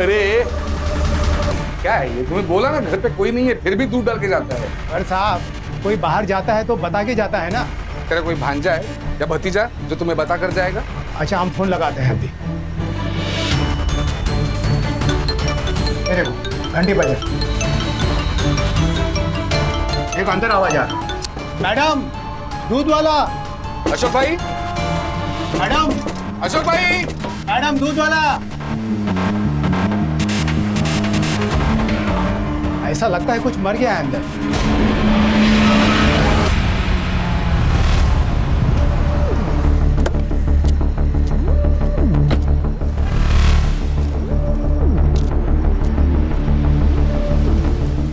अरे क्या है ये, तुम्हें बोला ना घर पे कोई नहीं है, फिर भी दूध डाल के जाता है। पर साहब कोई बाहर जाता है तो बता के जाता है ना। तेरा कोई भांजा है या भतीजा जो तुम्हें बता कर जाएगा? अच्छा हम फोन लगाते हैं अभी। मेरे को घंटी बजे एक अंदर आवाज आ रहा। मैडम दूध वाला। अशोक भाई, मैडम अशोक भाई, मैडम दूध वाला। ऐसा लगता है कुछ मर गया है अंदर।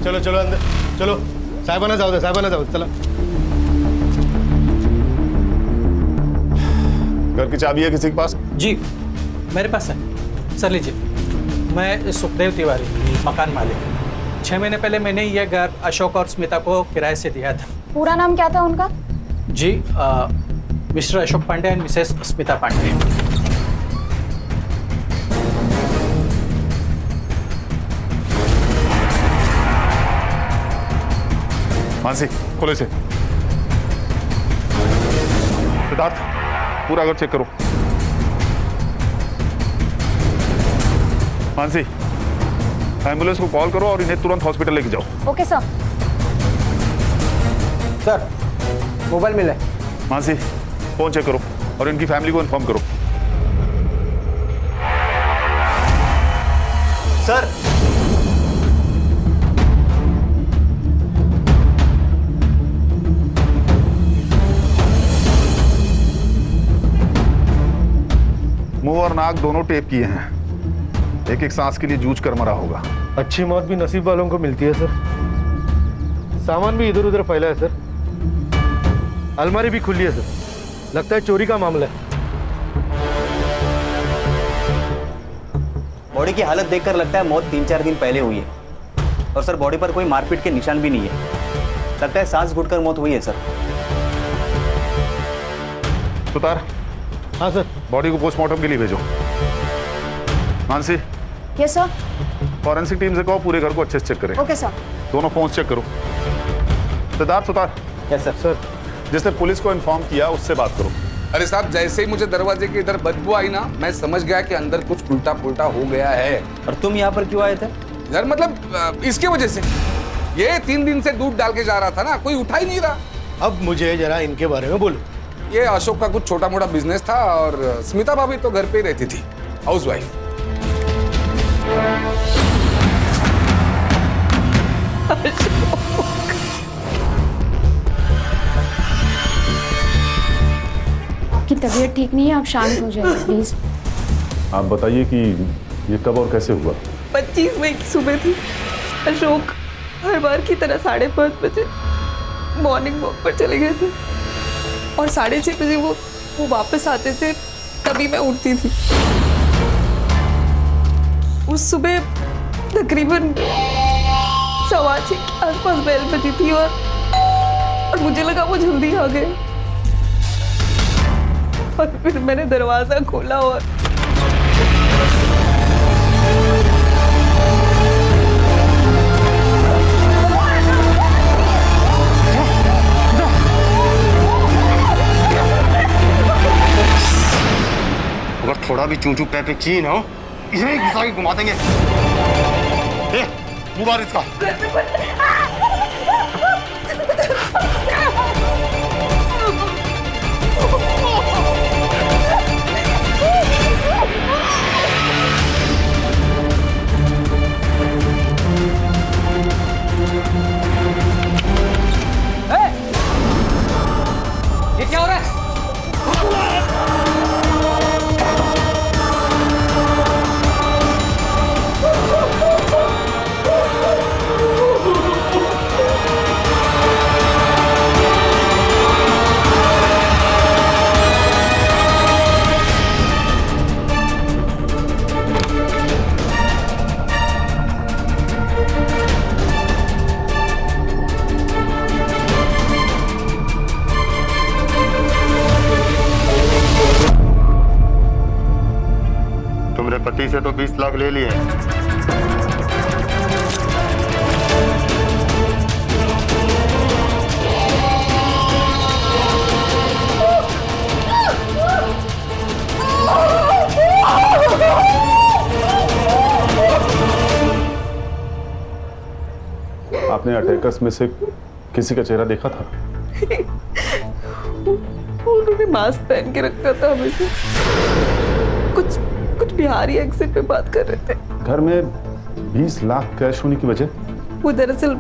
चलो चलो अंदर चलो, साहेबाना जाऊ दे, साहेबाना जाऊ दे, चला। घर की चाबी है किसी के पास? जी मेरे पास है सर, लीजिए। मैं सुखदेव तिवारी, मकान मालिक। 6 महीने पहले मैंने यह घर अशोक और स्मिता को किराए से दिया था। पूरा नाम क्या था उनका? जी mister Ashok Pandey and missus Smita Pandey. Mansi Khole से। सिद्धार्थ पूरा घर चेक करो। मानसी एम्बुलेंस को कॉल करो और इन्हें तुरंत हॉस्पिटल लेके जाओ। Okay sir. सर मोबाइल मिला है। मानसी फोन चेक करो और इनकी फैमिली को इन्फॉर्म करो। सर मुंह और नाक दोनों टेप किए हैं। एक एक सांस के लिए जूझ कर मरा होगा। अच्छी मौत भी नसीब वालों को मिलती है सर। सामान भी इधर उधर फैला है सर। अलमारी भी खुली है सर, लगता है चोरी का मामला है। बॉडी की हालत देखकर लगता है मौत 3-4 दिन पहले हुई है। और सर बॉडी पर कोई मारपीट के निशान भी नहीं है। लगता है सांस घुटकर मौत हुई है सर। सुतार। हाँ सर। बॉडी को पोस्टमार्टम के लिए भेजो। Mansi yes sir. Forensic team से कहो पूरे घर को अच्छे से चेक करें। Okay sir. दोनों फोन चेक करो। Siddharth Sutar. Yes sir. Sir जिसने पुलिस को इन्फॉर्म किया उससे बात करो। अरे साहब जैसे ही मुझे दरवाजे के इधर बदबू आई ना, मैं समझ गया कि अंदर कुछ उल्टा पुल्टा हो गया है। और तुम यहाँ पर क्यों आए थे? यार मतलब इसके वजह से, ये 3 दिन से दूध डाल के जा रहा था ना, कोई उठा ही नहीं रहा। अब मुझे जरा इनके बारे में बोलो। ये अशोक का कुछ छोटा मोटा बिजनेस था और स्मिता भाभी तो घर पे ही रहती थी, हाउसवाइफ। आपकी तबीयत ठीक नहीं है, आप शांत हो जाइए प्लीज। आप बताइए कि ये कब और कैसे हुआ? 25 मई की सुबह थी। अशोक हर बार की तरह 5:30 बजे मॉर्निंग वॉक पर चले गए थे और 6:30 बजे वो वापस आते थे, तभी मैं उठती थी। उस सुबह तकरीबन 6:15 के आसपास बेल बजी थी और मुझे लगा वो जल्दी आ गए। और फिर मैंने दरवाजा खोला और अगर थोड़ा भी चूचू पे की ना हो, इसे ही घुसा के घुमा देंगे। मुंह बार इसका। ये क्या हो रहा है? रॉबरी से तो 20 लाख ले लिए। आपने अटैकर्स में से किसी का चेहरा देखा था? उन्होंने मास्क पहन के रखा था हमेशा। कुछ बिहारी एक्सेंट पे बात कर रहे थे। घर में 20 लाख कैश होने की वजह? वो दरअसल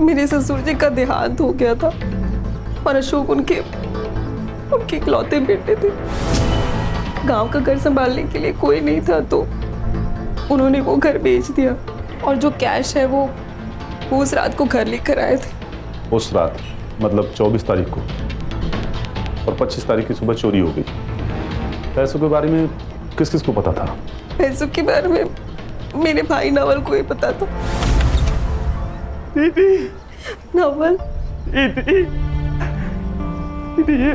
मेरे ससुर जी का देहांत हो गया था और अशोक उनके इकलौते बेटे थे। गांव का घर संभालने के लिए कोई नहीं था तो उन्होंने वो घर बेच दिया और जो कैश है वो उस रात को घर लेकर आए थे। उस रात मतलब 24 तारीख को, और 25 तारीख की सुबह चोरी हो गई। पैसों के बारे में किस किस को पता था? पैसों के बारे में मेरे भाई नवल को ही पता था। दीदी, नवल, दीदी, ये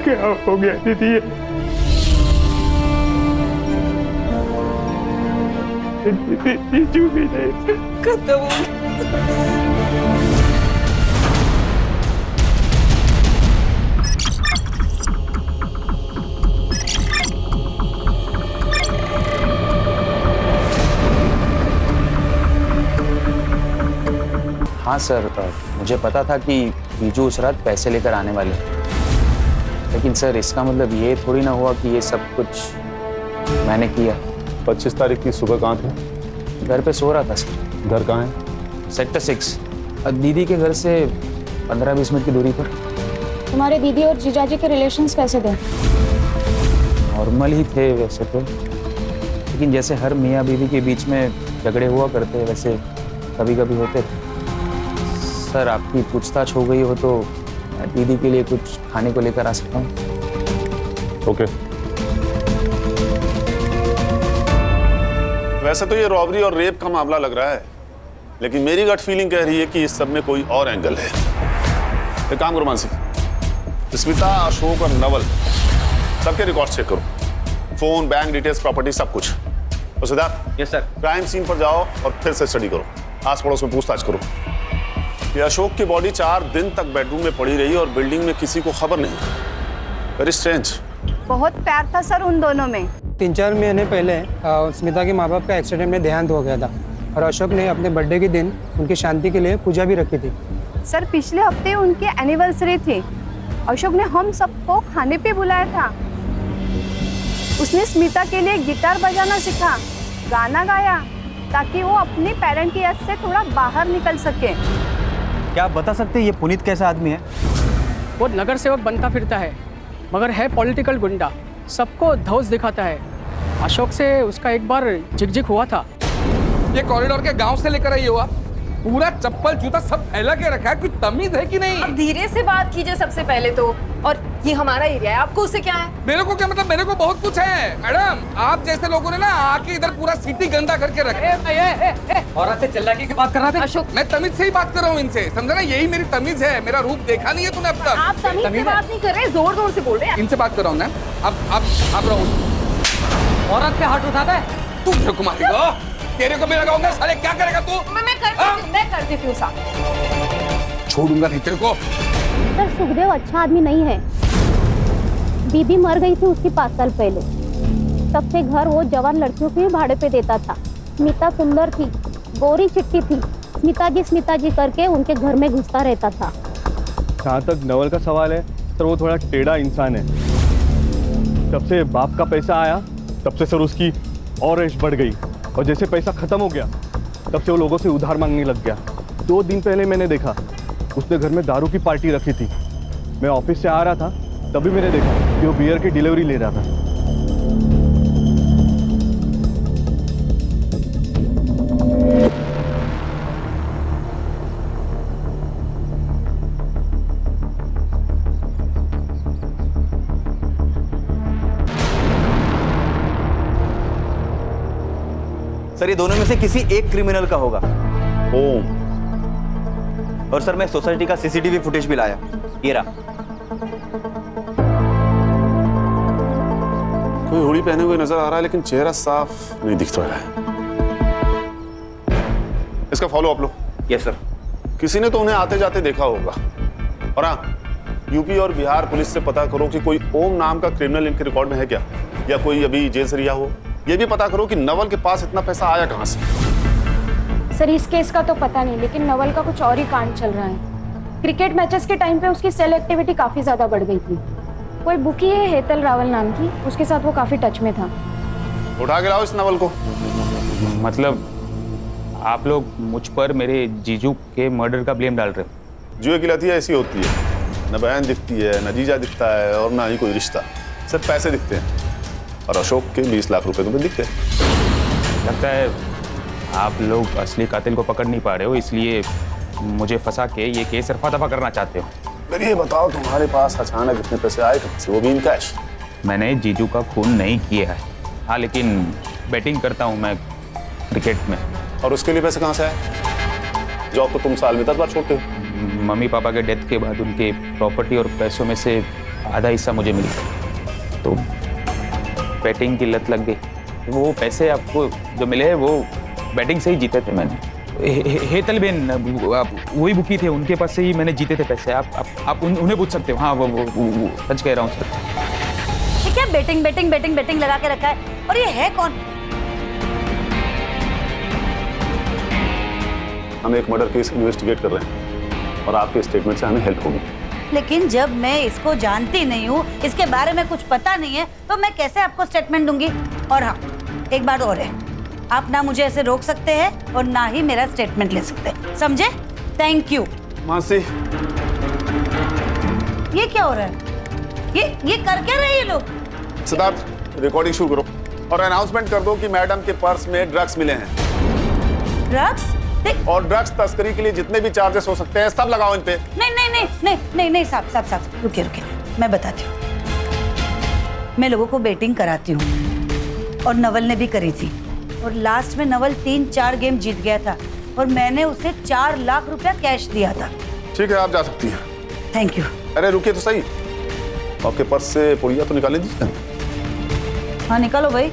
क्या हो गया दीदी? दीदी भी नहीं खत्म हो गया। हाँ सर, मुझे पता था कि बीजू उस रात पैसे लेकर आने वाले हैं। लेकिन सर इसका मतलब ये थोड़ी ना हुआ कि ये सब कुछ मैंने किया। 25 तारीख की सुबह कहाँ थे? घर पे सो रहा था सर। घर कहाँ है? सेक्टर 6, दीदी के घर से 15-20 मिनट की दूरी पर। तुम्हारे दीदी और जीजाजी के रिलेशंस कैसे थे? नॉर्मल ही थे वैसे तो, लेकिन जैसे हर मियाँ बीवी के बीच में झगड़े हुआ करते वैसे कभी कभी होते थे। सर आपकी पूछताछ हो गई हो तो मैं दीदी के लिए कुछ खाने को लेकर आ सकता हूँ? ओके। वैसे तो ये रॉबरी और रेप का मामला लग रहा है, लेकिन मेरी गट फीलिंग कह रही है कि इस सब में कोई और एंगल है। एक काम करो मानसी, स्मिता, अशोक और नवल सबके रिकॉर्ड चेक करो, फोन, बैंक डिटेल्स, प्रॉपर्टी, सब कुछ। और Siddharth, yes sir. Crime scene पर जाओ और फिर से स्टडी करो, आस पड़ोस में पूछताछ करो। ये अशोक की बॉडी 4 दिन तक बेडरूम में पड़ी रही और बिल्डिंग में किसी को खबर नहीं। Very strange. बहुत प्यार था सर उन दोनों में। 3-4 महीने पहले स्मिता के माँ बाप का एक्सीडेंट में देहांत हो गया था और अशोक ने अपने बर्थडे के दिन उनकी शांति के लिए पूजा भी रखी थी। सर पिछले हफ्ते उनकी एनिवर्सरी थी। अशोक ने हम सबको खाने पे बुलाया था। उसने स्मिता के लिए गिटार बजाना सीखा, गाना गाया ताकि वो अपने पेरेंट की याद से थोड़ा बाहर निकल सके। क्या आप बता सकते हैं ये पुनीत कैसा आदमी है? वो नगर सेवक बनता फिरता है मगर है पॉलिटिकल गुंडा, सबको धौस दिखाता है। अशोक से उसका एक बार झिकझिक हुआ था। ये कॉरिडोर के गांव से लेकर आई हो आप, पूरा चप्पल जूता सब फैला के रखा है, कुछ तमीज है कि नहीं? अब धीरे से बात कीजिए सबसे पहले तो। और ये हमारा एरिया है, आपको उससे क्या है? मेरे को क्या मतलब? मेरे को बहुत कुछ है मैडम। आप जैसे लोगों ने ना आके इधर पूरा सिटी गंदा करके रखा। औरत से चिल्ला के बात कर रहा था अशोक। मैं तमीज से ही बात कर रहा हूँ इनसे, समझा ना? यही मेरी तमीज है। मेरा रूप देखा नहीं है तूने अब तक? आप तमीज से बात नहीं कर रहे, जोर जोर से बोल रहे हैं। इनसे बात कर रहा हूँ ना। अब रहो। औरत पे हाथ उठाता है तू कुमारी को, तेरे को मैं लगाऊंगा। साले क्या करेगा तू? मैं कर देती हूँ साहब। छोड़ूंगा नहीं तेरे को। सर सुखदेव अच्छा आदमी नहीं है। बीबी मर गई थी उसकी 5 साल पहले। तब से घर वो जवान लड़कियों के भाड़े पे देता था। स्मिता सुंदर थी, गोरी चिट्टी थी। स्मिता जी करके उनके घर में घुसता रहता था। जहाँ तक नवल का सवाल है सर, वो थोड़ा टेढ़ा इंसान है। जब से बाप का पैसा आया तब से सर उसकी और ऐश बढ़ गई, और जैसे पैसा खत्म हो गया तब से वो लोगों से उधार मांगने लग गया। 2 दिन पहले मैंने देखा उसने घर में दारू की पार्टी रखी थी। मैं ऑफिस से आ रहा था तभी मैंने देखा कि वो बियर की डिलीवरी ले रहा था। सर ये दोनों में से किसी एक क्रिमिनल का होगा। ओम। और सर मैं सोसाइटी का सीसीटीवी फुटेज भी लाया, ये रहा। कोई हुडी पहने हुए नजर आ रहा है, लेकिन चेहरा साफ नहीं दिख रहा है। इसका फॉलो अप लो। Yes sir. किसी ने तो उन्हें आते जाते देखा होगा। और हाँ, यूपी और बिहार पुलिस से पता करो कि कोई ओम नाम का क्रिमिनल इनके रिकॉर्ड में है क्या, या कोई अभी जेल से रिहा हो। ये भी पता करो कि नवल के पास इतना पैसा आया कहाँ से। सर इस केस का तो पता नहीं, लेकिन नवल का कुछ और ही कांड चल रहा है। क्रिकेट मैचेस के टाइम पे उसकी सेल एक्टिविटी काफी ज्यादा बढ़ गई थी। कोई बुकी है हेतल रावल नाम की, उसके साथ वो काफी टच में था। उठा के लाओ इस नवल को। मतलब आप लोग मुझ पर मेरे जीजू के मर्डर का ब्लेम डाल रहे हो? जुए की लती ऐसी होती है, न बहन दिखती है, न जीजा दिखता है, और ना ही कोई रिश्ता, सिर्फ पैसे दिखते हैं। और अशोक के 20 लाख रुपए तुम्हें दिखते हैं। लगता है आप लोग असली कातिल को पकड़ नहीं पा रहे हो, इसलिए मुझे फंसा के ये केस रफा दफा करना चाहते हो। फिर ये बताओ, तुम्हारे पास अचानक इतने पैसे आए कहाँ से, वो भी इन कैश? मैंने जीजू का खून नहीं किया है, हाँ, लेकिन बैटिंग करता हूँ मैं क्रिकेट में। और उसके लिए पैसे कहाँ से आए? जॉब तो तुम साल में 10 बार छोड़ते हो। मम्मी पापा के डेथ के बाद उनके प्रॉपर्टी और पैसों में से आधा हिस्सा मुझे मिला, तो बैटिंग की लत लग गई। वो पैसे आपको जो मिले हैं वो बैटिंग से ही जीते थे मैंने। हेतल बेन वही बुकी थे, उनके पास से ही मैंने जीते थे पैसे। आप उन्हें पूछ सकते हो। हाँ वो सच कह रहा हूँ सर। ये क्या बैटिंग बैटिंग बैटिंग बैटिंग लगा के रखा है? और ये है कौन? हम एक मर्डर केस इन्वेस्टिगेट कर रहे हैं और आपके स्टेटमेंट से हमें हेल्प होगी। लेकिन जब मैं इसको जानती नहीं हूँ, इसके बारे में कुछ पता नहीं है, तो मैं कैसे आपको स्टेटमेंट दूंगी? और हाँ, एक बात और है, आप ना मुझे ऐसे रोक सकते हैं और ना ही मेरा स्टेटमेंट ले सकते हैं, समझे? Thank you. मासी, ये क्या हो रहा है? ये कर क्या रहे हैं ये लोग? सिद्धार्थ, रिकॉर्डिंग शुरू करो और अनाउंसमेंट कर दो कि मैडम के पर्स में ड्रग्स मिले हैं। ड्रग्स? और ड्रग्स तस्करी के लिए जितने भी चार्जेस हो सकते हैं सब लगाओ इन पे। नहीं साहब, रुकिए, मैं बताती हूँ। मैं लोगों को बेटिंग कराती हूँ और नवल ने भी करी थी, और लास्ट में नवल 3-4 गेम जीत गया था और मैंने उसे 4 लाख रुपया कैश दिया था। ठीक है, आप जा सकती हैं। Thank you. अरे रुकिए तो सही, आपके पर्स से पुड़िया तो निकाल लीजिए। हाँ निकालो भाई।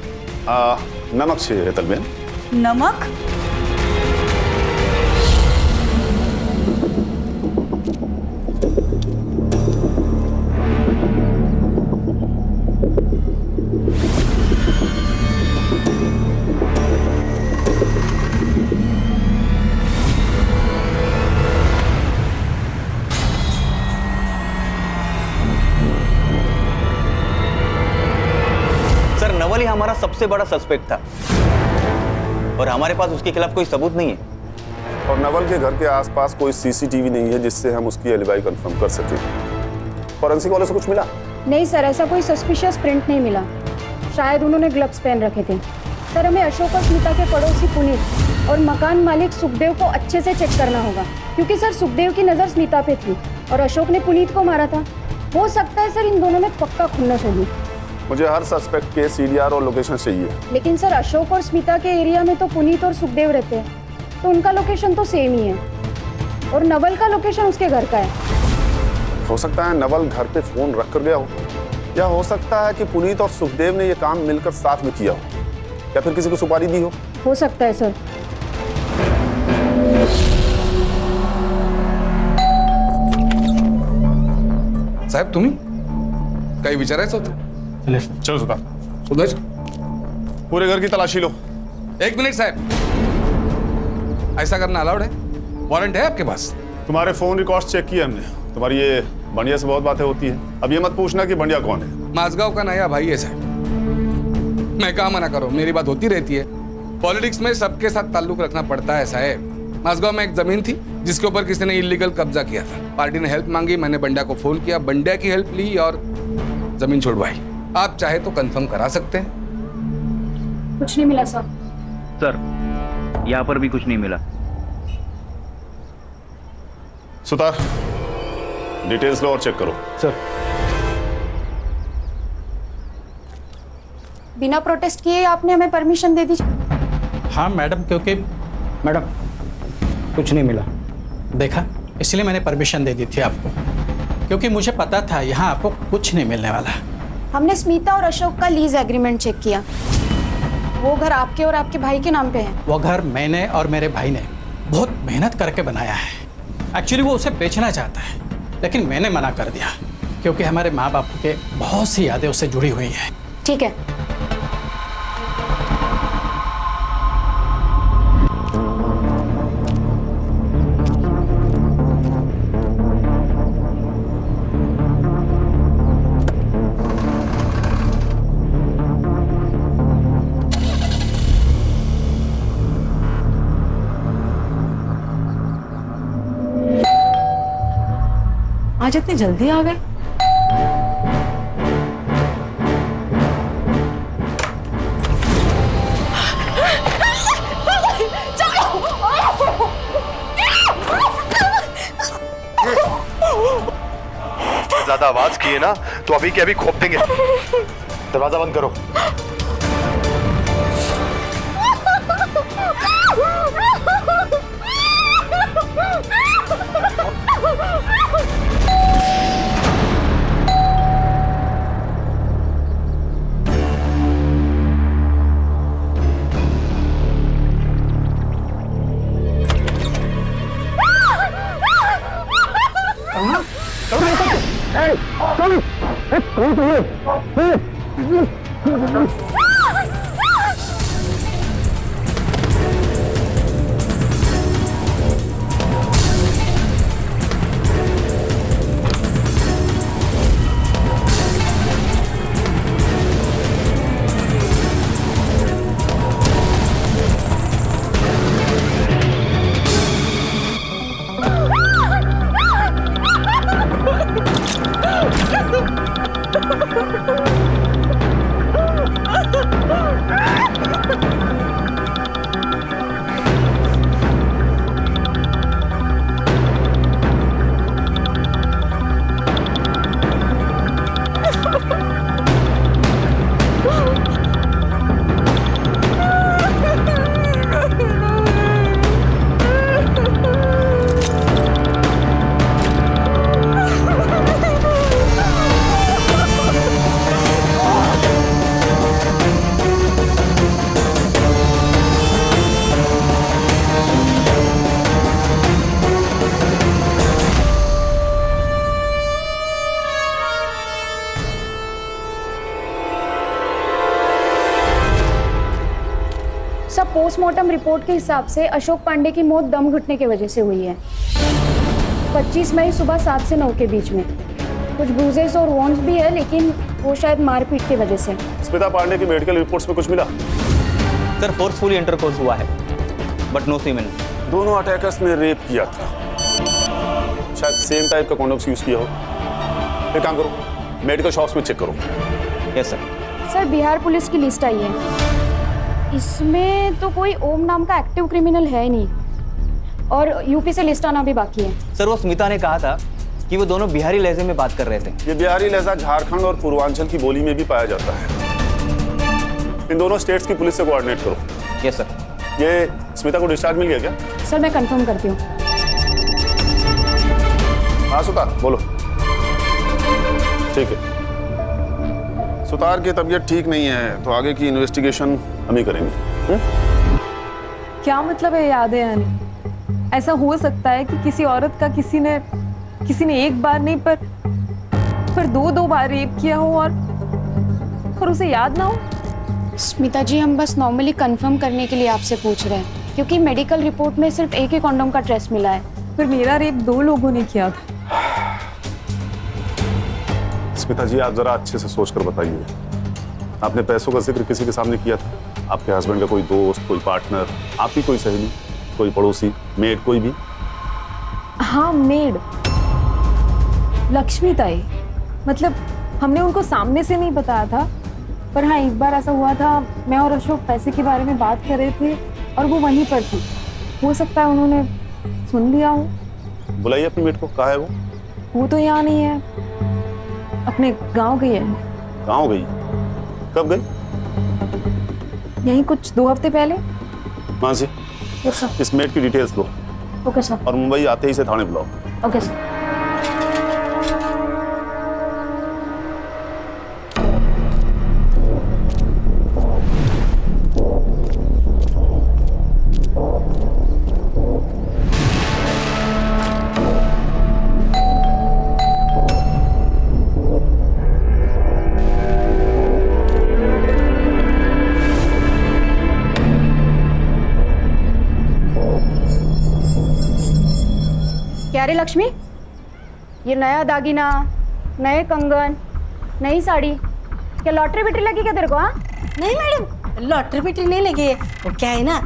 नमक चाहिए हेतल बेन। नमक? नवल ही हमारा सबसे बड़ा सस्पेक्ट था और हमारे पास उसके खिलाफ कोई सबूत नहीं है। और नवल के घर के आसपास कोई सीसीटीवी नहीं है जिससे हम उसकी एलिबाई कंफर्म कर सकें। फॉरेंसिक वाले से कुछ मिला? नहीं सर, ऐसा कोई सस्पिशियस प्रिंट नहीं मिला। शायद उन्होंने ग्लव्स पहन रखे थे। सर हमें अशोक और स्मिता के पड़ोसी पुनीत और मकान मालिक सुखदेव को अच्छे से चेक करना होगा, क्योंकि सर सुखदेव की नज़र स्मिता पे थी और अशोक ने पुनीत को मारा था। हो सकता है सर इन दोनों में पक्का खुन्नस होगी। मुझे हर सस्पेक्ट के सीडीआर और लोकेशन चाहिए। लेकिन सर अशोक और स्मिता के एरिया में तो पुनीत और सुखदेव रहते हैं, तो उनका लोकेशन तो सेम ही है, और नवल का लोकेशन उसके घर का है। हो सकता है नवल घर पे फोन रख कर गया हो, या हो सकता है कि पुनीत और सुखदेव ने यह काम मिलकर साथ में किया हो, या फिर किसी को सुपारी दी हो सकता है सर। साहेब तुम्ही काही विचारायचं होतं? चलो सुदेश, पूरे घर की तलाशी लो। 1 मिनट साहब, ऐसा करना अलाउड है? वारंट है आपके पास? तुम्हारे फोन रिकॉर्ड्स चेक किए हमने, तुम्हारी ये बंडिया से बहुत बातें होती हैं। अब ये मत पूछना कि बंडिया कौन है। माझगांव का नया भाई है साहब। मैं कहा मना करो, मेरी बात होती रहती है। पॉलिटिक्स में सबके साथ ताल्लुक रखना पड़ता है साहब। माझगांव में एक जमीन थी जिसके ऊपर किसी ने इलीगल कब्जा किया था। पार्टी ने हेल्प मांगी, मैंने बंडिया को फोन किया, बंडिया की हेल्प ली और जमीन छुड़वाई। आप चाहे तो कंफर्म करा सकते हैं। कुछ नहीं मिला सर। सर यहाँ पर भी कुछ नहीं मिला। सुतार, डिटेल्स लो और चेक करो। सर बिना प्रोटेस्ट किए आपने हमें परमिशन दे दी? हाँ मैडम, क्योंकि मैडम कुछ नहीं मिला। देखा, इसलिए मैंने परमिशन दे दी थी आपको, क्योंकि मुझे पता था यहाँ आपको कुछ नहीं मिलने वाला। हमने स्मिता और अशोक का लीज एग्रीमेंट चेक किया। वो घर आपके और आपके भाई के नाम पे है। वो घर मैंने और मेरे भाई ने बहुत मेहनत करके बनाया है। एक्चुअली वो उसे बेचना चाहता है, लेकिन मैंने मना कर दिया क्योंकि हमारे माँ बाप के बहुत सी यादें उससे जुड़ी हुई हैं। ठीक है। आज इतनी जल्दी आ गए? ज्यादा आवाज किए ना तो अभी के अभी खोप देंगे। दरवाजा बंद करो। सब पोस्टमार्टम रिपोर्ट के हिसाब से अशोक पांडे की मौत दम घुटने की वजह से हुई है। 25 मई सुबह 7 से 9 के बीच में। कुछ ब्रूजेस और वॉन्ड्स भी है, लेकिन वो शायद मारपीट की वजह से। स्मिता पांडे की मेडिकल रिपोर्ट्स में कुछ मिला? सर फोर्सफुली इंटरकोर्स हुआ है, बट नो सीमेन। दोनों अटैकर्स ने रेप किया था, शायद सेम टाइप का कॉन्डोम्स यूज किया हो। एक काम करो, मेडिकल शॉप्स में चेक करो। Yes sir. Sir Bihar police की लिस्ट आई है, इसमें तो कोई ओम नाम का एक्टिव क्रिमिनल है नहीं, और यूपी से लिस्ट आना भी बाकी है। सर वो स्मिता ने कहा था कि वो दोनों बिहारी लहजे में बात कर रहे थे। ये बिहारी लहजा झारखंड और पूर्वांचल की बोली में भी पाया जाता है। इन दोनों स्टेट्स की पुलिस से कोऑर्डिनेट करो। Yes sir. ये स्मिता को डिस्चार्ज मिल गया क्या? सर मैं कंफर्म करती हूँ। हाँ सुतार बोलो। ठीक है, सुतार की तबीयत ठीक नहीं है तो आगे की इन्वेस्टिगेशन हम ही करेंगे। क्या मतलब है यादें आने? ऐसा हो सकता है कि किसी औरत का किसी ने एक बार नहीं पर दो बार रेप किया हो और उसे याद ना हो? स्मिता जी, हम बस नॉर्मली कंफर्म करने के लिए आपसे पूछ रहे हैं, क्योंकि मेडिकल रिपोर्ट में सिर्फ एक ही कॉन्डोम का ट्रेस मिला है। पर मेरा रेप 2 लोगों ने किया था। स्मिता जी, आप जरा अच्छे से सोचकर बताइए, आपने पैसों का जिक्र किसी के सामने किया था? आपके हस्बैंड का कोई दोस्त, कोई पार्टनर, आपकी कोई सहेली, कोई पड़ोसी, मेड, कोई भी? हाँ मेड, लक्ष्मी ताई। मतलब हमने उनको सामने से नहीं बताया था, पर हाँ एक बार ऐसा हुआ था, मैं और अशोक पैसे के बारे में बात कर रहे थे और वो वहीं पर थी। हो सकता है उन्होंने सुन लिया हो। बुलाइए अपनी मेड को। कहाँ है वो? वो तो यहाँ नहीं है, अपने गांव गई है। गाँव गई? कब गई? यही कुछ 2 हफ्ते पहले। मानसी, इस मेड की डिटेल्स दो। Okay sir. और मुंबई आते ही से थाने बुलाओ। Okay sir. लक्ष्मी, ये नया दागिना, नए कंगन, नई साड़ी, क्या लॉटरी बिटरी लगी क्या तेरे को? हाँ नहीं मैडम, लॉटरी बिटरी नहीं लगी है। वो क्या है ना,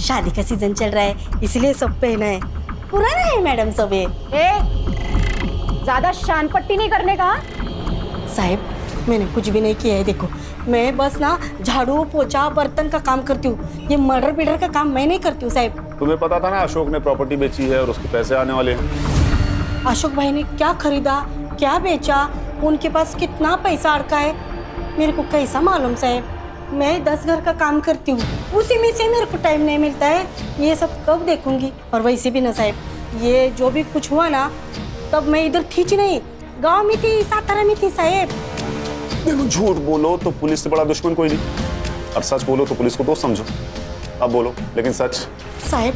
शादी का सीजन चल रहा है इसलिए सब पहना है। पुराना है मैडम सब ये। ज्यादा शान पट्टी नहीं करने का। साहब मैंने कुछ भी नहीं किया है। देखो मैं बस ना झाड़ू पोछा बर्तन का काम करती हूँ, ये मर्डर पीडर का काम मैं नहीं करती हूँ साहब। तुम्हें पता था ना अशोक ने प्रॉपर्टी बेची है और उसके पैसे आने वाले हैं। अशोक भाई ने क्या खरीदा क्या बेचा, उनके पास कितना पैसा अड़का है मेरे को कैसा मालूम साहब। मैं 10 घर का काम करती हूँ, उसी में से मेरे को टाइम नहीं मिलता है। ये सब कब देखूंगी। और वैसे भी ना साहब, ये जो भी कुछ हुआ ना तब मैं इधर थी नहीं, गांव में थी, सातारा में थी साहब। देखो झूठ बोलो तो पुलिस से बड़ा दुश्मन कोई नहीं, और सच बोलो तो पुलिस को दोस्त समझो। अब बोलो लेकिन सच। साहब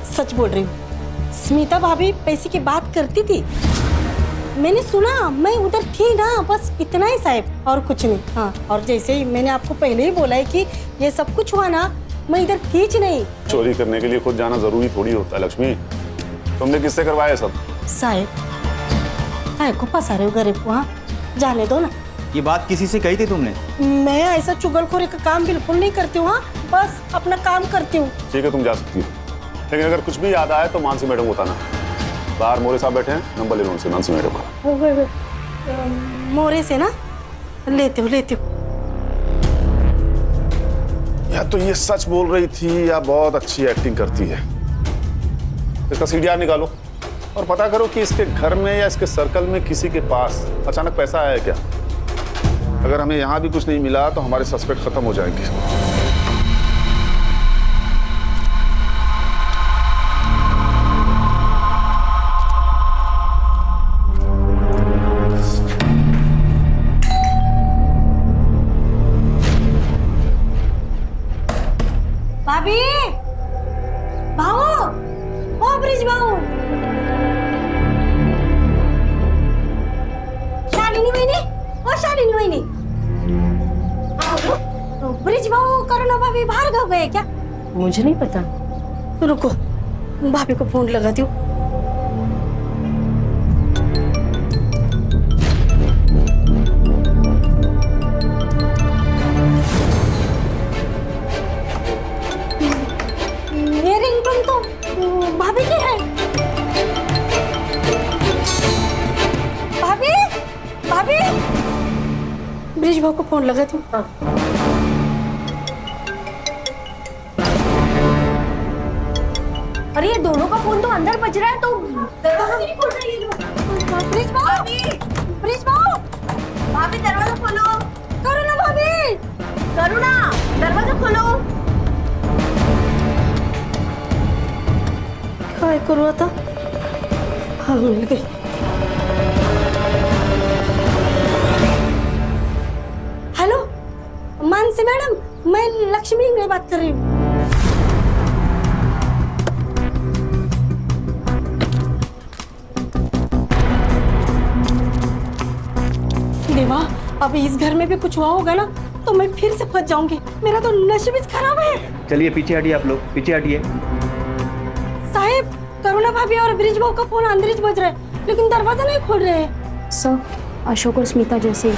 सच बोल रही हूँ, स्मिता भाभी पैसे की बात करती थी, मैंने सुना, मैं उधर थी ना, बस इतना ही साहब और कुछ नहीं। हाँ और जैसे ही मैंने आपको पहले ही बोला है कि ये सब कुछ हुआ ना, मैं इधर थी नहीं। चोरी करने के लिए खुद जाना जरूरी थोड़ी होता है लक्ष्मी। तुमने किससे करवाया सब? साहब काय को फंसा रहे हो गरीब को? हाँ जाने दो ना। ये बात किसी से कही थी तुमने? मैं ऐसा चुगलखोरी का काम बिल्कुल नहीं करती हूँ। हाँ बस अपना काम करती हूँ। ठीक है तुम जा सकती हो, लेकिन अगर कुछ भी याद आए तो मानसी मैडम को बताना। बाहर मोरे साहब बैठे हैं, नंबर ले लो उनसे, मानसी मैडम का। मोरे से ना लेते हो। या तो ये सच बोल रही थी या बहुत अच्छी एक्टिंग करती है। इसका सीडीआर निकालो और पता करो कि इसके घर में या इसके सर्कल में किसी के पास अचानक पैसा आया है क्या। अगर हमें यहाँ भी कुछ नहीं मिला तो हमारे सस्पेक्ट खत्म हो जाएंगे। भाभी, भाऊ, ओ ब्रिज भाऊ, शालिनी वहिनी, ओ शालिनी वहिनी, ब्रिज भाऊ करुणा भाभी बाहर गए क्या? मुझे नहीं पता। रुको भाभी को फोन लगाती हूँ। ये रिंगटोन तो भाभी की है। भाभी, भाभी, ब्रिज भाऊ को फोन लगाती हूँ। अरे ये दोनों का फोन तो अंदर बज रहा है, तो दरवाजा नहीं खोल रही है। ब्रिज भाऊ, ब्रिज भाऊ, भाभी दरवाजा खोलो। करुणा भाभी, करुणा दरवाजा खोलो। काय करू आता? हाँ मिल गई। हेलो मानसी मैडम, मैं लक्ष्मी में बात कर रही हूँ। देवा, अब इस घर में भी कुछ हुआ होगा ना तो मैं फिर से फंस जाऊंगी। मेरा तो नसीब खराब है। चलिए पीछे हटिए, आप लोग पीछे हटिए। साहब करुणा भाभी और ब्रिज भाऊ का फोन अंदर ही बज रहा है, लेकिन दरवाजा नहीं खोल रहे हैं। सर अशोक और स्मिता जैसे।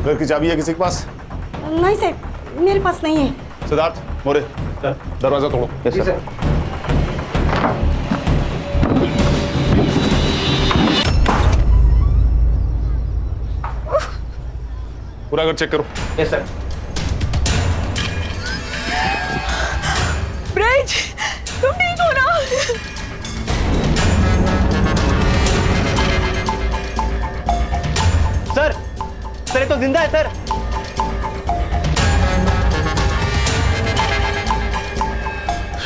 घर की चाबी है किसी के पास? नहीं साहब मेरे पास नहीं है। सिद्धार्थ, मोरे, दरवाजा तोड़ो। Yes sir. पूरा घर चेक करो। Yes sir. ब्रिज, तुम ठीक हो ना? सर, ये तो जिंदा है सर।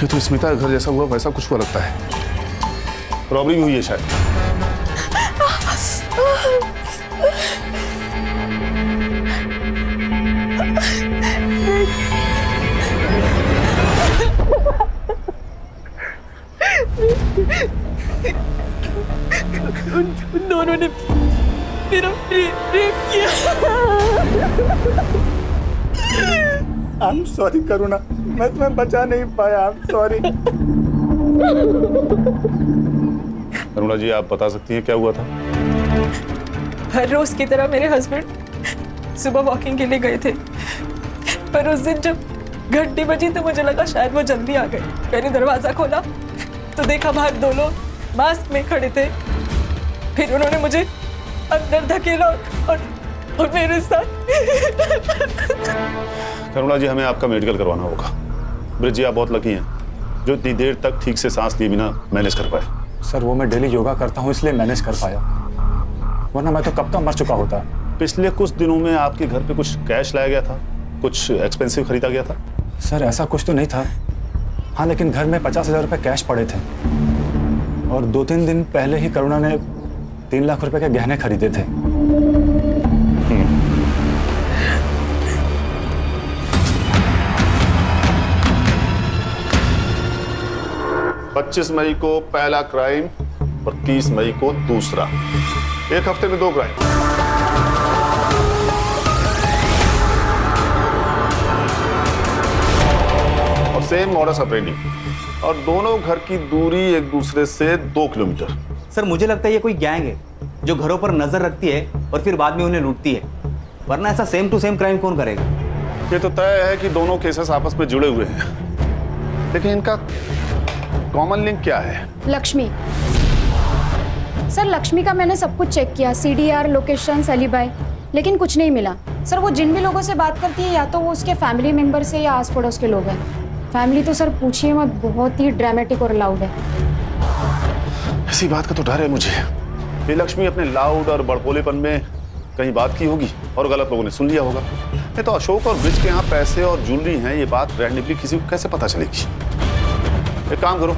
ये तो स्मिता का घर जैसा हुआ वैसा कुछ हुआ लगता है। रॉबरी हुई है शायद। उन दोनों ने मेरा रेप किया। I'm sorry करुणा, मैं तुम्हें बचा नहीं पाया। I'm sorry। करुणा जी, आप बता सकती हैं क्या हुआ था? हर रोज की तरह मेरे हस्बैंड सुबह वॉकिंग के लिए गए थे, पर उस दिन जब घंटी बजी तो मुझे लगा शायद वो जल्दी आ गए। मैंने दरवाजा खोला तो देखा बाहर 2 लोग मास्क में खड़े थे। फिर उन्होंने मुझे अंदर धकेला और मेरे साथ। करुणा जी, हमें आपका मेडिकल करवाना होगा। ब्रिज जी, आप बहुत लकी हैं जो इतनी देर तक ठीक से सांस लिए बिना मैनेज कर पाए। सर वो मैं डेली योगा करता हूँ इसलिए मैनेज कर पाया, वरना मैं तो कब का मर चुका होता। पिछले कुछ दिनों में आपके घर पे कुछ कैश लाया गया था, कुछ एक्सपेंसिव खरीदा गया था? सर ऐसा कुछ तो नहीं था, हाँ लेकिन घर में 50,000 रुपये कैश पड़े थे और 2-3 दिन पहले ही करुणा ने 3 लाख रुपए के गहने खरीदे थे। 25 मई को पहला क्राइम और 30 मई को दूसरा। 1 हफ्ते में 2 क्राइम। और सेम मॉडस ऑपरेंडी, और दोनों घर की दूरी एक दूसरे से 2 किलोमीटर। सर मुझे लगता है ये कोई गैंग है जो घरों पर नजर रखती है और फिर बाद में उन्हें लूटती है, वरना ऐसा सेम टू सेम क्राइम कौन करेगा? ये तो तय है कि दोनों केसेस आपस में जुड़े हुए हैं, लेकिन इनका कॉमन लिंक क्या है? लक्ष्मी। सर लक्ष्मी का मैंने सब कुछ चेक किया, CDR, लोकेशन, एलिबाई, लेकिन कुछ नहीं मिला। सर वो जिन भी लोगों से बात करती है या तो वो उसके फैमिली मेंबर से या आस पड़ोस के लोग हैं। फैमिली तो सर पूछिए मत, बहुत ही ड्रामेटिक और लाउड है। इसी बात का तो डर है मुझे। ये लक्ष्मी अपने लाउड और बड़बोलेपन में कहीं बात की होगी और गलत लोगों ने सुन लिया होगा। नहीं तो अशोक और ब्रिज के यहाँ पैसे और ज्वेलरी हैं, ये बात रैंडमली किसी को कैसे पता चलेगी? एक काम करो,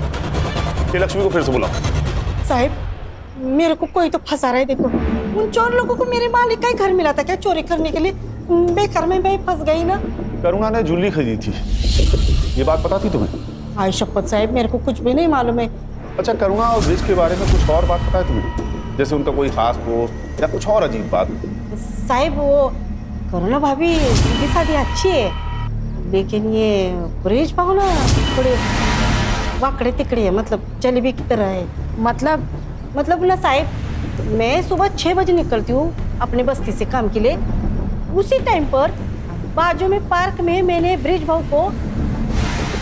ये लक्ष्मी को फिर से बुलाओ। साहब मेरे को कोई तो फंसा रहा है। देखो उन 4 लोगों को मेरे मालिक का ही घर मिला था क्या चोरी करने के लिए? बेकार में मैं फंस गई ना। करुणा ने ज्वेलरी खरीदी थी, ये बात पता थी तुम्हें? आई शपथ साहब मेरे को कुछ भी नहीं मालूम है। अच्छा, करुणा और ब्रिज के बारे में कुछ और बात पता है तुम्हें? जैसे उनका कोई खास दोस्त या कुछ और अजीब बात? साहब वो करुणा भाभी की शादी अच्छी है, लेकिन ये ब्रिज पाओ ना थोड़े वाकड़े तिकड़े है, मतलब जलेबी की तरह है। मतलब ना साहब, मैं सुबह 6 बजे निकलती हूँ अपने बस्ती से काम के लिए। उसी टाइम पर बाजू में पार्क में मैंने ब्रिज भाऊ को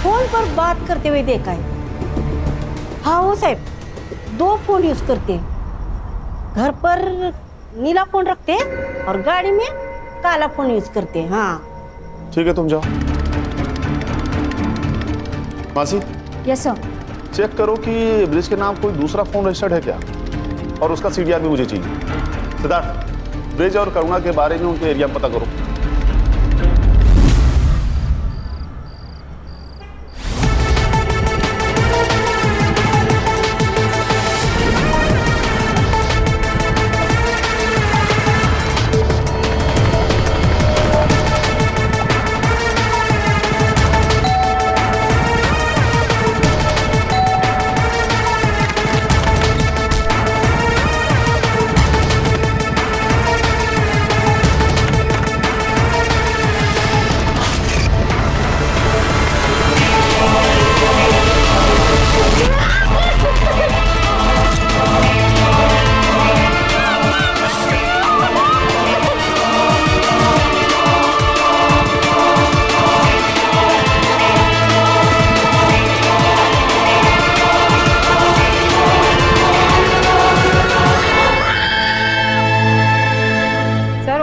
फोन पर बात करते हुए देखा है। हाँ वो साहब 2 फोन यूज करते हैं, घर पर नीला फोन रखते हैं और गाड़ी में काला फोन यूज करते हैं। हाँ ठीक है, तुम जाओ। मासी। Yes sir. चेक करो कि ब्रिज के नाम कोई दूसरा फोन रजिस्टर्ड है क्या, और उसका CDR भी मुझे चाहिए। सिद्धार्थ, ब्रिज और करुणा के बारे में उनके एरिया में पता करो।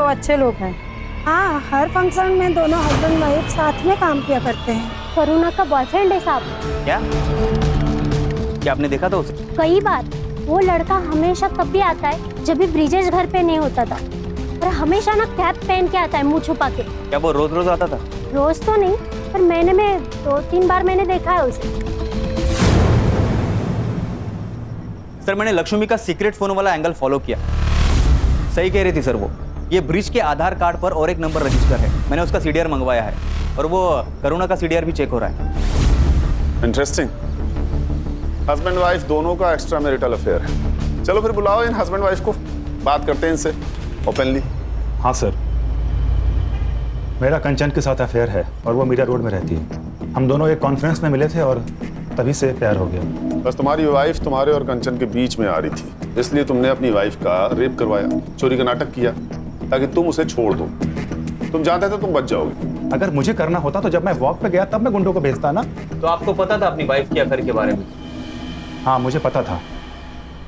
अच्छे लोग हैं। हाँ, हर फंक्शन में दोनों हस्बैंड वाइफ साथ में काम किया करते हैं। करुणा का बॉयफ्रेंड है साहब। क्या आपने देखा था उसे? कई बार। वो लड़का हमेशा तब भी आता है जब भी ब्रिजेश घर पे नहीं होता था, और हमेशा ना कैप पहन के आता है, मुंह छुपा के। क्या वो रोज रोज आता था? रोज तो नहीं, पर महीने में 2-3 बार मैंने देखा है उसे। सर मैंने लक्ष्मी का सीक्रेट फोन वाला एंगल फॉलो किया। सही कह रही थी सर वो। ये ब्रिज के आधार कार्ड पर और एक नंबर रजिस्टर है, मैंने उसका CDR मंगवाया है, और वो करुणा का CDR भी चेक हो रहा है। इंटरेस्टिंग। हस्बैंड वाइफ दोनों का एक्स्ट्रा मैरिटल अफेयर है। चलो फिर बुलाओ इन हस्बैंड वाइफ को, बात करते हैं इनसे ओपनली। हाँ सर, मेरा कंचन के साथ अफेयर है और वो मीडिया रोड में रहती है। हम दोनों एक कॉन्फ्रेंस में मिले थे और तभी से प्यार हो गया। बस तुम्हारी वाइफ तुम्हारे और कंचन के बीच में आ रही थी, इसलिए तुमने अपनी वाइफ का रेप करवाया, चोरी का नाटक किया ताकि तुम उसे छोड़ दो। तुम जानते थे तुम बच जाओगे। अगर मुझे करना होता तो जब मैं वॉक पे गया तब मैं गुंडों को भेजता ना। तो आपको पता था अपनी वाइफ की अफेयर के बारे में? हाँ, मुझे पता था,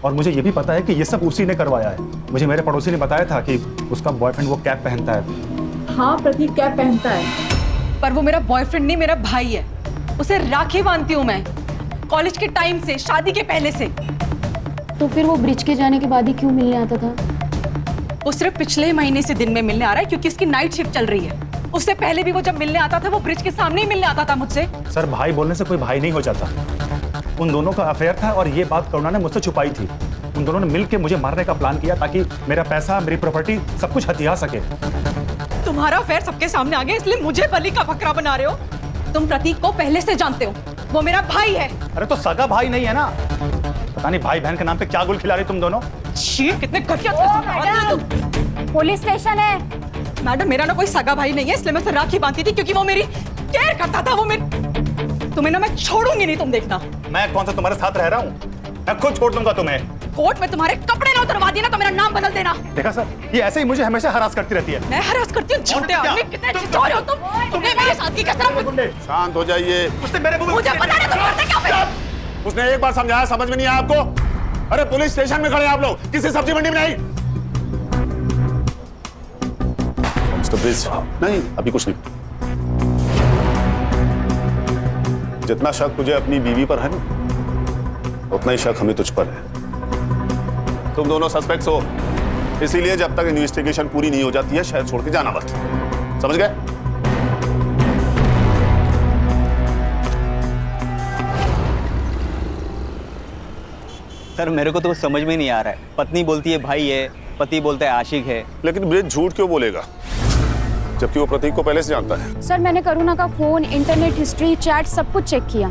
और मुझे ये भी पता है कि ये सब उसी ने करवाया है। मुझे मेरे पड़ोसी ने बताया था कि उसका बॉयफ्रेंड वो कैप पहनता है। हाँ, प्रतीक कैप पहनता है, पर वो मेरा बॉयफ्रेंड नहीं, मेरा भाई है। उसे राखी बांधती हूँ मैं, कॉलेज के टाइम से, शादी के पहले से। तो फिर वो ब्रिज के जाने के बाद ही क्यों मिलने आता था? वो सिर्फ पिछले महीने से दिन में मिलने आ रहा है क्योंकि उसकी नाइट शिफ्ट चल रही है। उससे पहले भी वो जब मिलने आता था वो ब्रिज के सामने ही मिलने आता था मुझसे। सर, भाई बोलने से कोई भाई नहीं हो जाता। उन दोनों का अफेयर था और ये बात करुणा ने मुझसे छुपाई थी। उन दोनों ने मिलकर मुझे मारने का प्लान किया ताकि मेरा पैसा, मेरी प्रॉपर्टी सब कुछ हथिया सके। तुम्हारा अफेयर सबके सामने आ गया इसलिए मुझे बलि का बकरा बना रहे हो। तुम प्रतीक को पहले से जानते हो, वो मेरा भाई है। अरे तो सगा भाई नहीं है ना? पता नहीं भाई बहन के नाम पे क्या गुल खिला रही तुम दोनों। कितने घटिया तुम। पुलिस स्टेशन है। मैडम, मेरा ना कोई सगा भाई नहीं है, इसलिए मैं उसे राखी बांधती थी क्योंकि वो मेरी केयर करता था। वो मेरी, तुम्हें ना मैं छोड़ूंगी नहीं, तुम देखना। मैं कौन सा तुम्हारे साथ रह रहा हूँ? मैं खुद छोड़ दूंगा तुम्हें। कोर्ट में तुम्हारे कपड़े ना उतरवा दिए ना तो मेरा नाम बदल देना। देखा सर, ये ऐसे ही मुझे हमेशा हरास करती रहती है। मैं हरास करती हूँ? झूठे आदमी, कितने छिछोरे हो तुम। तुमने मेरे साथ की कसम। शांत हो जाइए। उसने मेरे मुझे पता नहीं तुम करते क्या फिर। उसने एक बार समझाया, समझ में नहीं आया आपको? अरे पुलिस स्टेशन में खड़े आप लोग, किसी सब्जी मंडी में नहीं। मिस्टर ब्रिज, नहीं अभी कुछ नहीं। जितना शक तुझे अपनी बीवी पर है ना, उतना ही शक हमें तुझ पर है। तुम दोनों सस्पेक्ट्स हो, इसीलिए जब तक इन्वेस्टिगेशन पूरी नहीं हो जाती है शहर छोड़ के जाना मत। समझ गए? सर, मेरे को तो कुछ समझ में नहीं आ रहा है। पत्नी बोलती है भाई है, पति बोलता है आशिक है। लेकिन ब्रिज झूठ क्यों बोलेगा जबकि वो प्रतीक को पहले से जानता है? सर, मैंने करुणा का फोन, इंटरनेट हिस्ट्री, चैट सब कुछ चेक किया।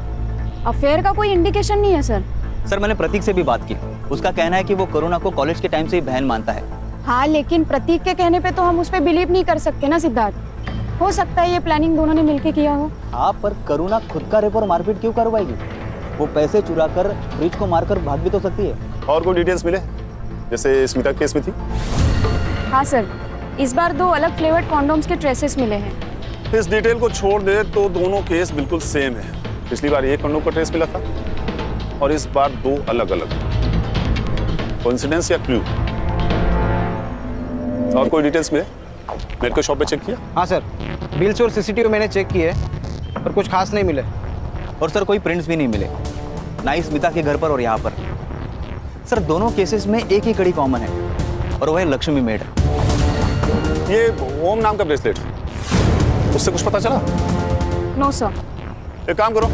अफेयर का कोई इंडिकेशन नहीं है सर। सर, मैंने प्रतीक से भी बात की। उसका कहना है कि वो करुणा को कॉलेज के टाइम से ही बहन मानता है। हाँ, लेकिन प्रतीक के कहने पे तो हम उस पर बिलीव नहीं कर सकते ना सिद्धार्थ। हो सकता है ये प्लानिंग दोनों ने मिलकर किया हो। हाँ, पर करुणा खुद का रेप और मारपीट क्यों करवाएगी? वो पैसे चुरा कर ब्रिज को मारकर भाग भी तो सकती है। और कोई डिटेल्स मिले जैसे स्मिता केस में थी? हाँ सर, इस बार 2 अलग फ्लेवर्ड कॉन्डोम्स के ट्रेसेस मिले हैं। इस डिटेल को छोड़ दे तो दोनों केस बिल्कुल सेम है। पिछली बार एक कंडोम का ट्रेस मिला था और इस बार 2 अलग अलग। कोइंसिडेंस या क्लू? और कोई डिटेल्स मिले? मेडिकल शॉप पे चेक किया? हाँ सर, बिल्स और सीसीटीवी मैंने चेक किए पर कुछ खास नहीं मिले। और सर, कोई प्रिंट्स भी नहीं मिले, ना ही स्मिता के घर पर और यहाँ पर। सर, दोनों केसेस में एक ही कड़ी कॉमन है और वह है लक्ष्मी मेड। ये ओम नाम का ब्रेसलेट, उससे कुछ पता चला? No sir. एक काम करो,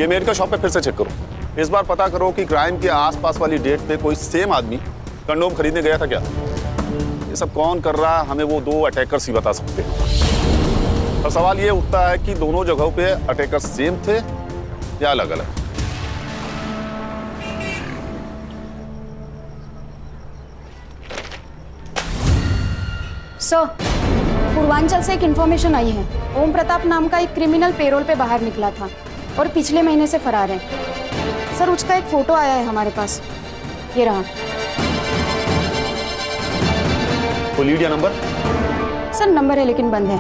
ये मेडिकल शॉप पे फिर से चेक करो। इस बार पता करो कि क्राइम के आसपास वाली डेट पे कोई सेम आदमी कंडोम खरीदने गया था क्या। ये सब कौन कर रहा है हमें वो 2 अटैकर्स ही बता सकते हैं। और सवाल ये उठता है कि दोनों जगहों पे अटैकर्स सेम थे या अलग अलग? सर, पूर्वांचल से एक इन्फॉर्मेशन आई है। ओम प्रताप नाम का एक क्रिमिनल पेरोल पे बाहर निकला था और पिछले महीने से फरार है। सर, उसका एक फोटो आया है हमारे पास, ये रहा। तो लीड या नंबर? सर, नंबर है लेकिन बंद है।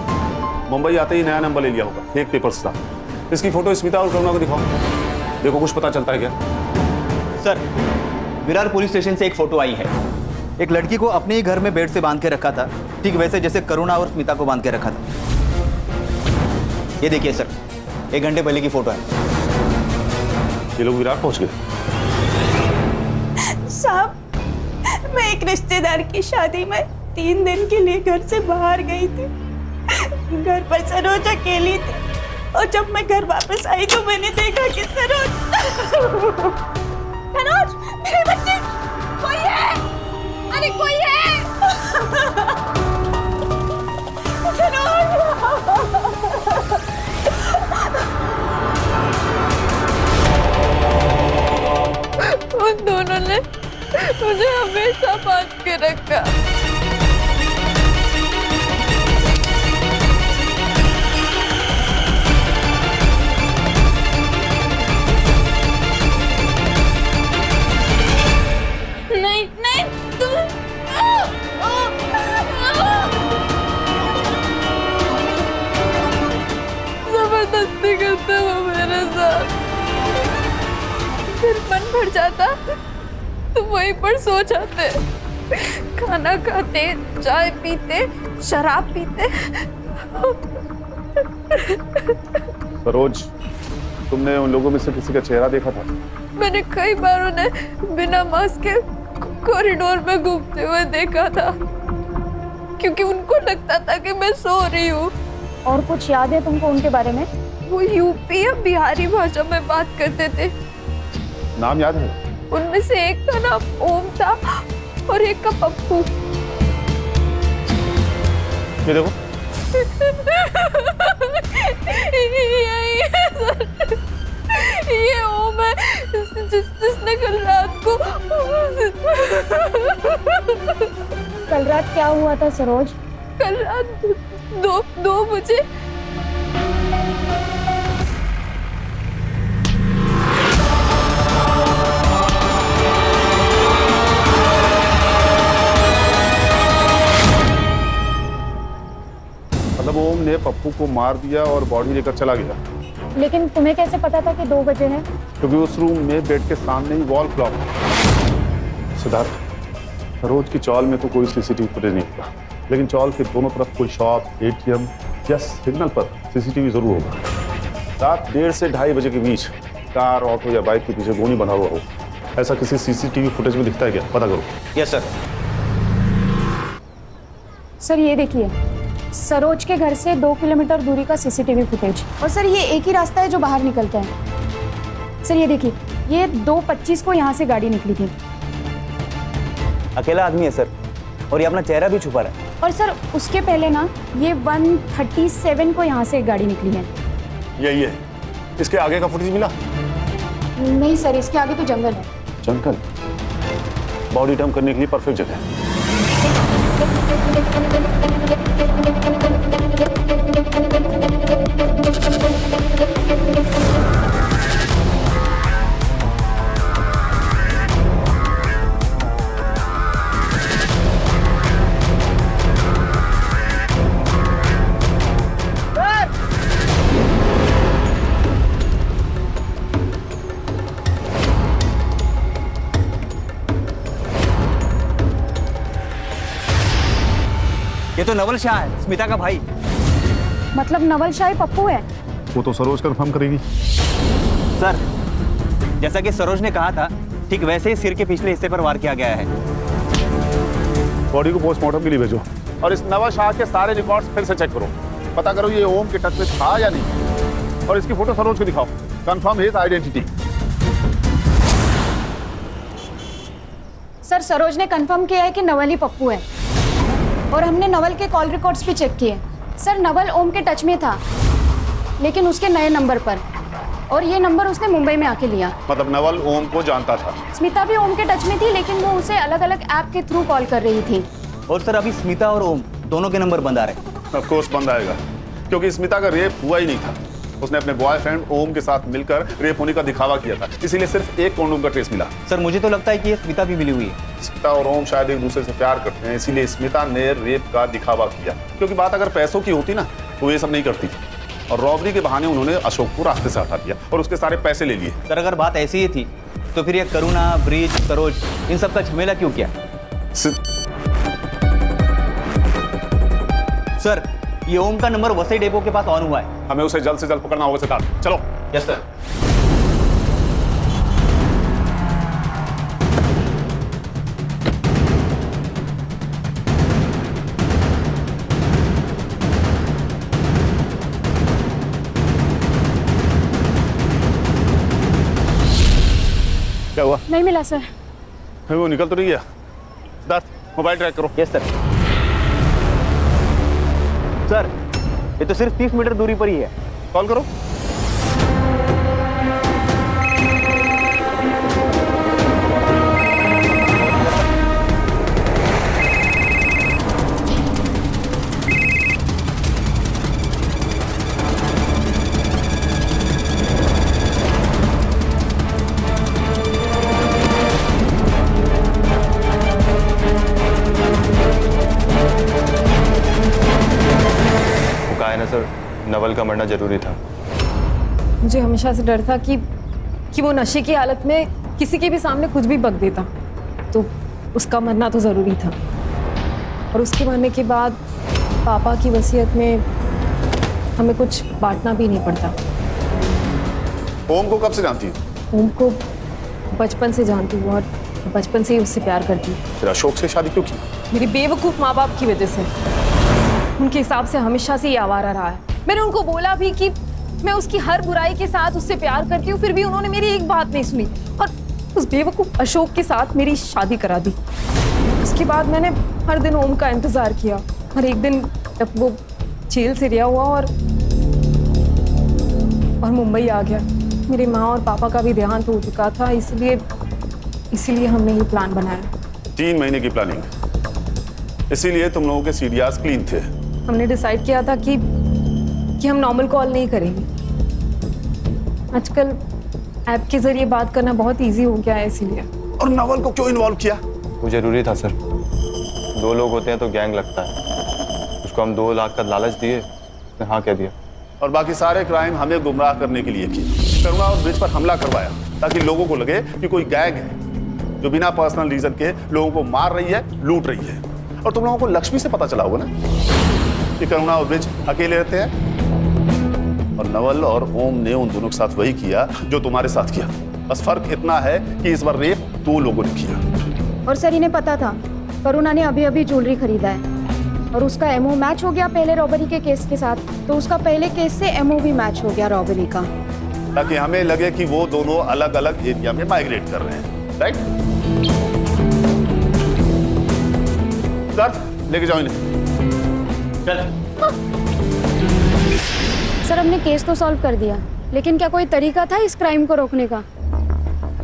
मुंबई आते ही नया नंबर ले लिया होगा, फेक पेपर्स था। इसकी फोटो स्मिता और करुणा को दिखाओ, देखो कुछ पता चलता है क्या। सर, विरार पुलिस स्टेशन से एक फोटो आई है। एक लड़की को अपने ही घर में बेड से बांध के रखा था, ठीक वैसे जैसे करुणा और स्मिता को बांध के रखा था। ये देखिए सर, 1 घंटे पहले की फोटो है। ये लोग विरार पहुंच गए? साहब, मैं एक रिश्तेदार की शादी में 3 दिन के लिए घर से बाहर गई थी। घर पर सरोज अकेली थी और जब मैं घर वापस आई तो मैंने देखा कि सरोज मेरे बच्चे, कोई है, अरे कोई है। उन दोनों ने मुझे हमेशा बांध के रखा। पड़ जाता तो वहीं पर सो जाते, खाना खाते, चाय पीते, शराब पीते। सरोज, तुमने उन लोगों में से किसी का चेहरा देखा था? मैंने कई बार उन्हें बिना मास्क के कॉरिडोर में घूमते हुए देखा था, क्योंकि उनको लगता था कि मैं सो रही हूँ। और कुछ याद है तुमको उनके बारे में? वो यूपी या बिहारी भाषा में बात करते थे। नाम याद है? उनमें से एक का नाम ओम था और एक का पप्पू। ये देखो। ये ओम है जिसने कल रात को। कल रात क्या हुआ था सरोज? कल रात 2 बजे मतलब ओम ने पप्पू को मार दिया और बॉडी लेकर चला गया। लेकिन तुम्हें कैसे पता था कि 2 बजे है? क्योंकि उस रूम में बेड के सामने ही वॉल क्लॉक है। सिद्धार्थ, सरोज की चौल में तो कोई सीसीटीवी फुटेज नहीं होगा, लेकिन चौल के दोनों तरफ कोई शॉप, एटीएम या सिग्नल पर सीसीटीवी जरूर होगा। रात 1:30 से 2:30 बजे के बीच कार, ऑटो या बाइक के पीछे गोनी बना हुआ हो, ऐसा किसी सीसीटीवी फुटेज में दिखता है क्या? पता करो। Yes sir. सर ये देखिए, सरोज के घर से 2 किलोमीटर दूरी का सीसीटीवी फुटेज। और सर ये एक ही रास्ता है जो बाहर निकलता है। सर ये देखिए, ये 2:25 को यहाँ से गाड़ी निकली थी। अकेला आदमी है सर, और ये अपना चेहरा भी छुपा रहा है। और सर उसके पहले ना, ये 1:37 को यहाँ से एक गाड़ी निकली है। यही है। इसके आगे का फुटेज मिला? नहीं सर, इसके आगे तो जंगल है। जंगल? बॉडी डंप करने के लिए परफेक्ट जगह है। ये तो नवल शाह है, स्मिता का भाई। मतलब नवल शाह पप्पू है? वो तो सरोज कंफर्म करेगी। सर, जैसा कि सरोज ने कहा था, ठीक वैसे ही सिर के पिछले हिस्से पर वार किया गया है। बॉडी को पोस्टमार्टम के लिए भेजो और इस नवाज शाह के सारे रिकॉर्ड्स फिर से चेक करो। पता करो ये ओम के टच में था या नहीं, और इसकी फोटो सरोज को दिखाओ। Confirm his identity. Sir Saroj ने कंफर्म किया है कि नवल ही पप्पू है, और हमने नवल के कॉल रिकॉर्ड्स भी चेक किए। सर नवल ओम के टच में था, लेकिन उसके नए नंबर पर, और ये नंबर उसने मुंबई में आके लिया। मतलब नवल ओम को जानता था? स्मिता भी ओम के टच में थी, लेकिन वो उसे अलग अलग ऐप के थ्रू कॉल कर रही थी। और सर अभी स्मिता और ओम दोनों के नंबर बंद आ रहे हैं। ऑफ कोर्स बंद आएगा, क्योंकि स्मिता का रेप हुआ ही नहीं था। उसने अपने बॉयफ्रेंड ओम के साथ मिलकर रेप होने का दिखावा किया था, इसीलिए सिर्फ एक कॉन्डोम का ट्रेस मिला। सर मुझे तो लगता है कि ये स्मिता भी मिली हुई है। स्मिता और ओम शायद एक दूसरे से प्यार करते हैं, इसीलिए स्मिता ने रेप का दिखावा किया। क्योंकि बात अगर पैसों की होती ना, तो ये सब नहीं करती। और रॉबरी के बहाने उन्होंने अशोक को रास्ते से हटा दिया और उसके सारे पैसे ले लिए। सर अगर बात ऐसी ही थी, तो फिर ये करुणा, ब्रिज, सरोज, इन सब का झमेला क्यों किया? सर ये ओम का नंबर वसई डेपो के पास ऑन हुआ है। हमें उसे जल्द से जल्द पकड़ना होगा सिद्धार्थ। चलो। Yes sir. क्या हुआ? नहीं मिला सर। वो निकल तो नहीं गया? सिद्धार्थ मोबाइल ट्रैक करो। Yes sir. सर ये तो सिर्फ 30 मीटर दूरी पर ही है। कॉल करो। सर नवल का मरना जरूरी था। मुझे हमेशा से डर था कि वो नशे की हालत में किसी के भी सामने कुछ भी बक देता तो उसका मरना तो ज़रूरी था। और उसके मरने के बाद पापा की वसीयत में हमें कुछ बांटना भी नहीं पड़ता। ओम को कब से जानती हो? ओम को बचपन से जानती हूँ और बचपन से ही उससे प्यार करती हूँ। फिर अशोक से शादी क्यों की? मेरी बेवकूफ़ माँ बाप की वजह से। उनके हिसाब से हमेशा से ही आवारा रहा है। मैंने उनको बोला भी कि मैं उसकी हर बुराई के साथ उससे प्यार करती हूँ, फिर भी उन्होंने मेरी एक बात नहीं सुनी और उस बेवकूफ़ अशोक के साथ मेरी शादी करा दी। उसके बाद मैंने हर दिन ओम का इंतज़ार किया और एक दिन जब वो जेल से रिहा हुआ और मुंबई आ गया, मेरी माँ और पापा का भी देहांत हो चुका था, इसीलिए हमने ये प्लान बनाया। 3 महीने की प्लानिंग, इसीलिए तुम लोगों के सीडीआरस क्लीन थे। हमने डिसाइड किया था कि हम नॉर्मल कॉल नहीं करेंगे। आजकल ऐप के जरिए बात करना बहुत इजी हो गया है, इसीलिए। और नवल को क्यों इन्वॉल्व किया? वो जरूरी था सर। 2 लोग होते हैं तो गैंग लगता है। उसको हम 2 लाख का लालच दिए, उसने हाँ कह दिया। और बाकी सारे क्राइम हमें गुमराह करने के लिए किए। करुणा और ब्रिज पर हमला करवाया ताकि लोगों को लगे कि कोई गैंग है जो बिना पर्सनल रीजन के लोगों को मार रही है, लूट रही है। और तुम लोगों को लक्ष्मी से पता चला होगा ना कि करुणा और ब्रिज अकेले रहते हैं, और नवल और ओम ने उन दोनों के साथ वही किया जो तुम्हारे साथ किया। बस फर्क इतना है कि इस बार रेप 2 लोगों ने किया। और सर इन्हें पता था करुणा ने अभी ज्वेलरी खरीदा है और उसका एमओ मैच हो गया पहले रॉबरी के केस के साथ, तो उसका पहले केस से एमओ भी मैच हो गया रॉबरी का, ताकि हमें लगे कि वो दोनों अलग अलग एरिया में माइग्रेट कर रहे हैं। राइट? लेके जाओ इन्हें। चल। सर हमने केस तो सॉल्व कर दिया, लेकिन क्या कोई तरीका था इस क्राइम को रोकने का?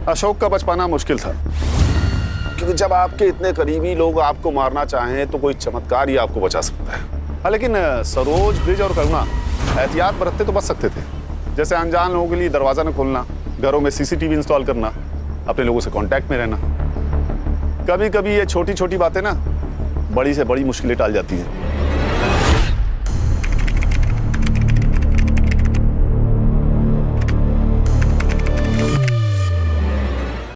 अशोक का बच पाना मुश्किल था, क्योंकि जब आपके इतने करीबी लोग आपको मारना चाहें तो कोई चमत्कार ही आपको बचा सकता है। हाँ, लेकिन सरोज, ब्रिज और करुणा एहतियात बरतते तो बच सकते थे। जैसे अनजान लोगों के लिए दरवाजा न खोलना, घरों में सीसीटीवी इंस्टॉल करना, अपने लोगों से कांटेक्ट में रहना। कभी कभी ये छोटी छोटी बातें ना बड़ी से बड़ी मुश्किलें टाल जाती हैं।